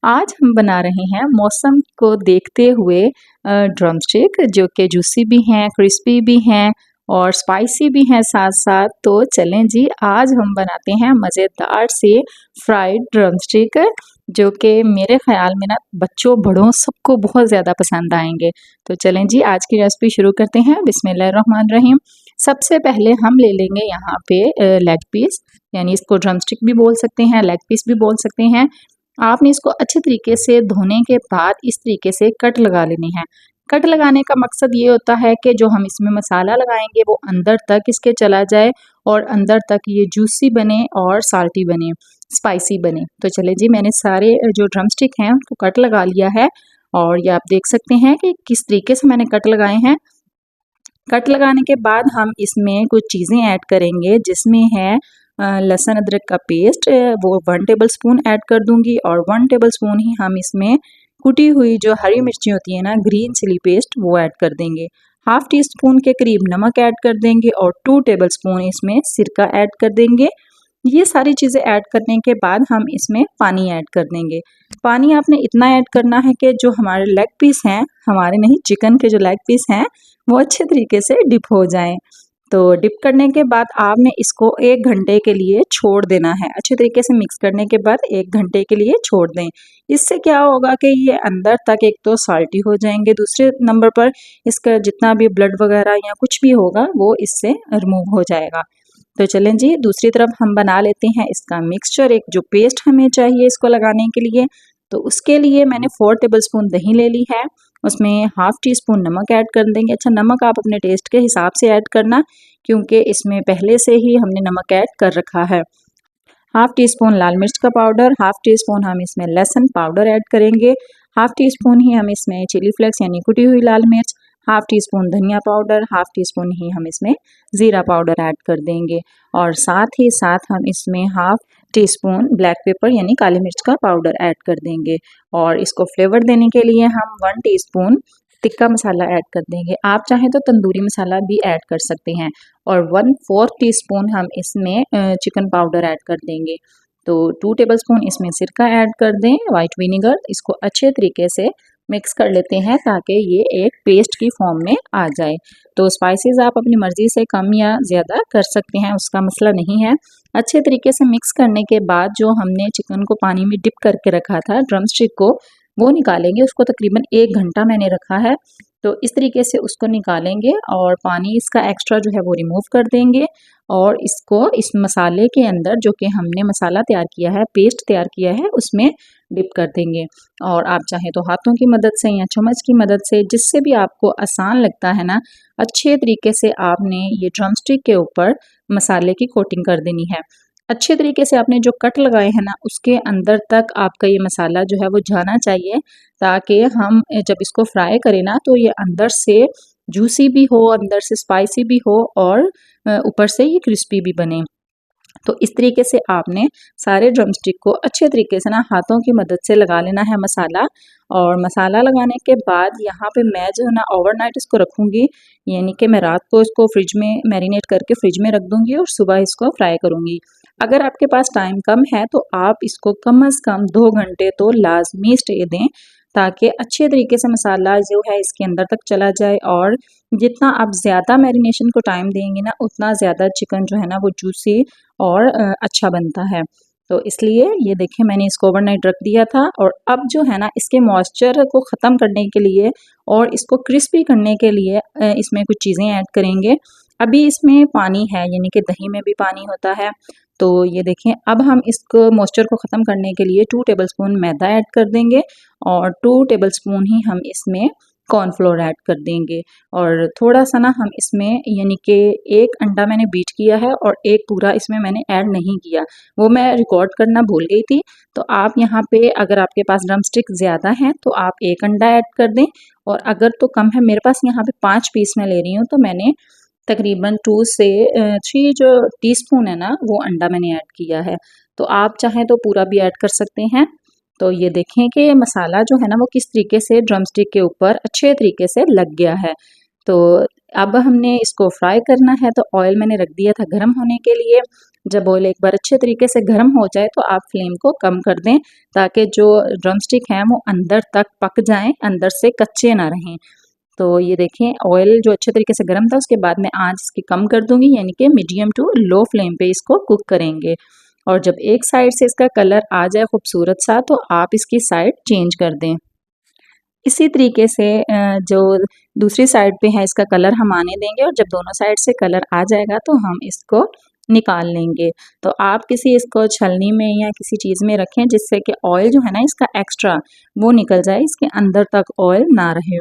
आज हम बना रहे हैं मौसम को देखते हुए ड्रमस्टिक जो कि जूसी भी हैं, क्रिस्पी भी हैं और स्पाइसी भी हैं साथ-साथ। तो चलें जी, आज हम बनाते हैं मज़ेदार से फ्राइड ड्रमस्टिक जो कि मेरे ख़्याल में ना बच्चों बड़ों सबको बहुत ज़्यादा पसंद आएँगे। तो चलें जी, आज की रेसिपी शुरू करते हैं। बिस्मिल्लाहिर्रहमानिर्रहीम। सबसे पहले हम ले लेंगे यहाँ पे लेग पीस, यानी इसको ड्रमस्टिक भी बोल सकते हैं, लेग पीस भी बोल सकते हैं। आपने इसको अच्छे तरीके से धोने के बाद इस तरीके से कट लगा लेने हैं। कट लगाने का मकसद ये होता है कि जो हम इसमें मसाला लगाएँगे वो अंदर तक इसके चला जाए और अंदर तक ये जूसी बने और साल्टी बने, स्पाइसी बने। तो चलिए जी, मैंने सारे जो ड्रमस्टिक हैं उनको कट लगा लिया है और ये आप देख सकते हैं कि किस तरीके से मैंने कट लगाए हैं। कट लगाने के बाद हम इसमें कुछ चीज़ें ऐड करेंगे जिसमें है लहसुन अदरक का पेस्ट, वो 1 टेबलस्पून ऐड कर दूंगी और 1 टेबलस्पून ही हम इसमें कुटी हुई जो हरी मिर्ची होती है ना, ग्रीन चिली पेस्ट, वो ऐड कर देंगे। हाफ टी स्पून के करीब नमक ऐड कर देंगे और 2 टेबलस्पून इसमें सिरका ऐड कर देंगे। ये सारी चीज़ें ऐड करने के बाद हम इसमें पानी ऐड कर देंगे। पानी आपने इतना ऐड करना है कि जो हमारे लेग पीस हैं, हमारे नहीं चिकन के जो लेग पीस हैं, वो अच्छे तरीके से डिप हो जाएं। तो डिप करने के बाद आपने इसको 1 घंटे के लिए छोड़ देना है। अच्छे तरीके से मिक्स करने के बाद 1 घंटे के लिए छोड़ दें। इससे क्या होगा कि ये अंदर तक एक तो साल्टी हो जाएंगे, दूसरे नंबर पर इसका जितना भी ब्लड वगैरह या कुछ भी होगा वो इससे रिमूव हो जाएगा। तो चलें जी, दूसरी तरफ हम बना लेते हैं इसका मिक्सचर, एक जो पेस्ट हमें चाहिए इसको लगाने के लिए। तो उसके लिए मैंने 4 टेबलस्पून दही ले ली है, उसमें हाफ टी स्पून नमक ऐड कर देंगे। अच्छा, नमक आप अपने टेस्ट के हिसाब से ऐड करना, क्योंकि इसमें पहले से ही हमने नमक ऐड कर रखा है। हाफ टी स्पून लाल मिर्च का पाउडर, हाफ टी स्पून हम इसमें लहसुन पाउडर ऐड करेंगे, हाफ टी स्पून ही हम इसमें चिली फ्लेक्स यानी कुटी हुई लाल मिर्च, हाफ टी स्पून धनिया पाउडर, हाफ टी स्पून ही हम इसमें ज़ीरा पाउडर ऐड कर देंगे और साथ ही साथ हम इसमें half tea spoon black pepper यानी काली मिर्च का पाउडर ऐड कर देंगे और इसको फ्लेवर देने के लिए हम 1 टीस्पून टिक्का मसाला ऐड कर देंगे। आप चाहें तो तंदूरी मसाला भी ऐड कर सकते हैं और 1/4 टीस्पून हम इसमें चिकन पाउडर ऐड कर देंगे। तो 2 टेबलस्पून इसमें सिरका ऐड कर दें, वाइट विनेगर। इसको अच्छे तरीके से मिक्स कर लेते हैं ताकि ये एक पेस्ट की फॉर्म में आ जाए। तो स्पाइसेस आप अपनी मर्ज़ी से कम या ज़्यादा कर सकते हैं, उसका मसला नहीं है। अच्छे तरीके से मिक्स करने के बाद जो हमने चिकन को पानी में डिप करके रखा था, ड्रमस्टिक को, वो निकालेंगे। उसको तकरीबन 1 घंटा मैंने रखा है। तो इस तरीके से उसको निकालेंगे और पानी इसका एक्स्ट्रा जो है वो रिमूव कर देंगे और इसको इस मसाले के अंदर जो कि हमने मसाला तैयार किया है, पेस्ट तैयार किया है, उसमें डिप कर देंगे। और आप चाहें तो हाथों की मदद से या चम्मच की मदद से, जिससे भी आपको आसान लगता है ना, अच्छे तरीके से आपने ये ड्रमस्टिक के ऊपर मसाले की कोटिंग कर देनी है। अच्छे तरीके से आपने जो कट लगाए हैं ना, उसके अंदर तक आपका ये मसाला जो है वो जाना चाहिए, ताकि हम जब इसको फ्राई करें ना तो ये अंदर से जूसी भी हो, अंदर से स्पाइसी भी हो और ऊपर से ये क्रिस्पी भी बने। तो इस तरीके से आपने सारे ड्रमस्टिक को अच्छे तरीके से ना हाथों की मदद से लगा लेना है मसाला। और मसाला लगाने के बाद यहाँ पे मैं जो है ना ओवरनाइट इसको रखूँगी, यानी कि मैं रात को इसको फ्रिज में मैरिनेट करके फ्रिज में रख दूँगी और सुबह इसको फ्राई करूँगी। अगर आपके पास टाइम कम है तो आप इसको कम से कम 2 घंटे तो लाजमी स्टे दें, ताकि अच्छे तरीके से मसाला जो है इसके अंदर तक चला जाए और जितना आप ज़्यादा मैरिनेशन को टाइम देंगे ना, उतना ज़्यादा चिकन जो है ना वो जूसी और अच्छा बनता है। तो इसलिए ये देखें, मैंने इसको ओवरनाइट रख दिया था और अब जो है ना इसके मॉइस्चर को ख़त्म करने के लिए और इसको क्रिस्पी करने के लिए इसमें कुछ चीज़ें ऐड करेंगे। अभी इसमें पानी है, यानी कि दही में भी पानी होता है। तो ये देखें, अब हम इसको मॉइस्चर को ख़त्म करने के लिए 2 टेबलस्पून मैदा ऐड कर देंगे और 2 टेबलस्पून ही हम इसमें कॉर्नफ्लोर ऐड कर देंगे और थोड़ा-सा ना हम इसमें, यानी कि 1 अंडा मैंने बीट किया है और 1 पूरा इसमें मैंने ऐड नहीं किया, वो मैं रिकॉर्ड करना भूल गई थी। तो आप यहाँ पे अगर आपके पास ड्रमस्टिक ज़्यादा हैं तो आप 1 अंडा ऐड कर दें और अगर तो कम है, मेरे पास यहाँ पे 5 पीस मैं ले रही हूँ, तो मैंने तकरीबन 2 से 3 जो टीस्पून है ना, वो अंडा मैंने ऐड किया है। तो आप चाहें तो पूरा भी ऐड कर सकते हैं। तो ये देखें कि मसाला जो है ना वो किस तरीके से ड्रमस्टिक के ऊपर अच्छे तरीके से लग गया है। तो अब हमने इसको फ्राई करना है, तो ऑयल मैंने रख दिया था गर्म होने के लिए। जब ऑयल एक बार अच्छे तरीके से गर्म हो जाए तो आप फ्लेम को कम कर दें, ताकि जो ड्रम स्टिक हैं वो अंदर तक पक जाएं, अंदर से कच्चे ना रहें। तो ये देखें ऑयल जो अच्छे तरीके से गर्म था, उसके बाद मैं आंच इसकी कम कर दूंगी, यानी कि मीडियम टू लो फ्लेम पे इसको कुक करेंगे। और जब एक साइड से इसका कलर आ जाए खूबसूरत सा, तो आप इसकी साइड चेंज कर दें। इसी तरीके से जो दूसरी साइड पे है इसका कलर हम आने देंगे, और जब दोनों साइड से कलर आ जाएगा तो हम इसको निकाल लेंगे। तो आप किसी इसको छलनी में या किसी चीज़ में रखें, जिससे कि ऑयल जो है ना इसका एक्स्ट्रा वो निकल जाए, इसके अंदर तक ऑयल ना रहे।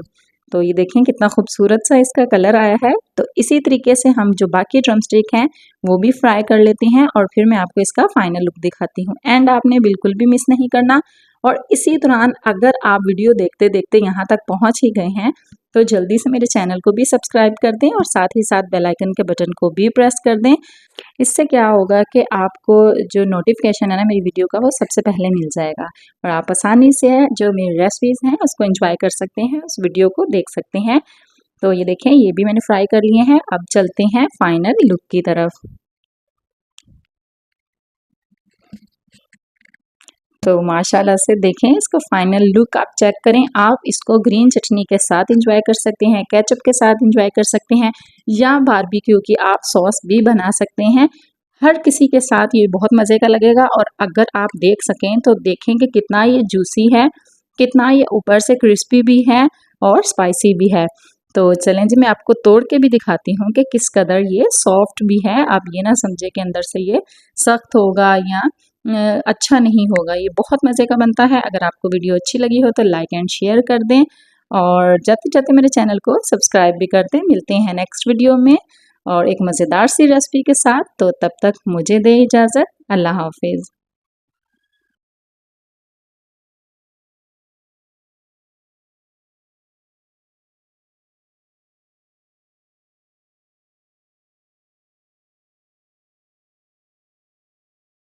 तो ये देखें कितना खूबसूरत सा इसका कलर आया है। तो इसी तरीके से हम जो बाकी ड्रम स्टिक हैं वो भी फ्राई कर लेते हैं, और फिर मैं आपको इसका फाइनल लुक दिखाती हूँ। एंड आपने बिल्कुल भी मिस नहीं करना। और इसी दौरान अगर आप वीडियो देखते देखते यहाँ तक पहुँच ही गए हैं, तो जल्दी से मेरे चैनल को भी सब्सक्राइब कर दें, और साथ ही साथ बेल आइकन के बटन को भी प्रेस कर दें। इससे क्या होगा कि आपको जो नोटिफिकेशन है ना मेरी वीडियो का, वो सबसे पहले मिल जाएगा, और आप आसानी से जो मेरी रेसिपीज़ हैं उसको एंजॉय कर सकते हैं, उस वीडियो को देख सकते हैं। तो ये देखें ये भी मैंने फ्राई कर लिए हैं। अब चलते हैं फाइनल लुक की तरफ। तो माशाल्लाह से देखें इसका फाइनल लुक आप चेक करें। आप इसको ग्रीन चटनी के साथ एंजॉय कर सकते हैं, केचप के साथ एंजॉय कर सकते हैं, या बारबेक्यू की आप सॉस भी बना सकते हैं। हर किसी के साथ ये बहुत मज़े का लगेगा। और अगर आप देख सकें तो देखें कि कितना ये जूसी है, कितना ये ऊपर से क्रिस्पी भी है और स्पाइसी भी है। तो चलें जी मैं आपको तोड़ के भी दिखाती हूँ कि किस कदर ये सॉफ्ट भी है। आप ये ना समझे कि अंदर से ये सख्त होगा या अच्छा नहीं होगा। ये बहुत मज़े का बनता है। अगर आपको वीडियो अच्छी लगी हो तो लाइक एंड शेयर कर दें, और जाते-जाते मेरे चैनल को सब्सक्राइब भी कर दें। मिलते हैं नेक्स्ट वीडियो में और एक मज़ेदार सी रेसिपी के साथ। तो तब तक मुझे दें इजाज़त। अल्लाह हाफ़िज़।